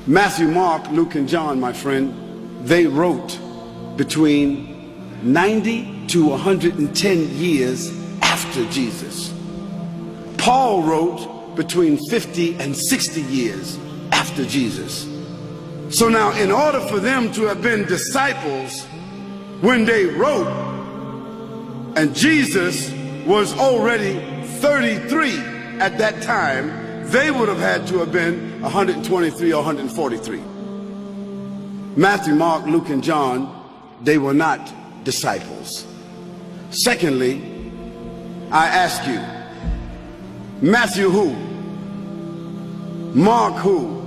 Matthew, Mark, Luke, and John, my friend, they wrote between 90 to 110 years after Jesus. Paul wrote between 50 and 60 years after Jesus. So now, in order for them to have been disciples when they wrote, and Jesus was already 33 at that time, they would have had to have been 123 or 143. Matthew, Mark, Luke, and John, they were not disciples. Secondly, I ask you, Matthew who? Mark who?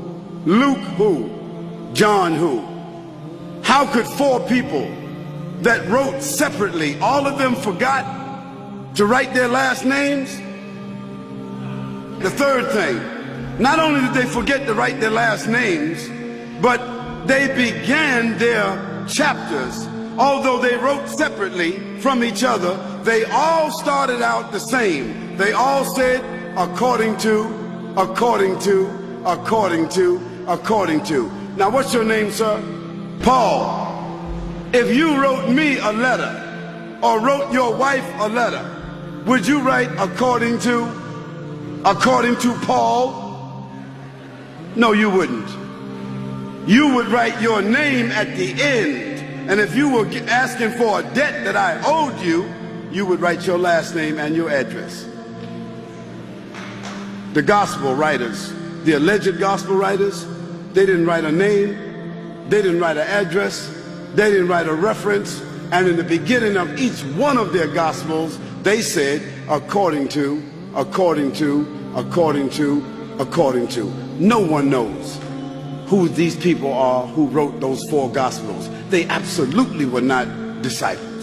Luke who? John who? How could four people that wrote separately, all of them forgot to write their last names? The third thing, not only did they forget to write their last names, but they began their chapters, although they wrote separately from each other, they all started out the same. They all said, according to, according to, according to, according to. Now, what's your name, sir? Paul. If you wrote me a letter or wrote your wife a letter, would you write according to Paul? No, you wouldn't. You would write your name at the end. And if you were asking for a debt that I owed you, you would write your last name and your address. The gospel writers, the alleged gospel writers, they didn't write a name, they didn't write an address, they didn't write a reference, and in the beginning of each one of their gospels, they said, according to, according to, according to, according to. No one knows who these people are who wrote those four gospels. They absolutely were not disciples.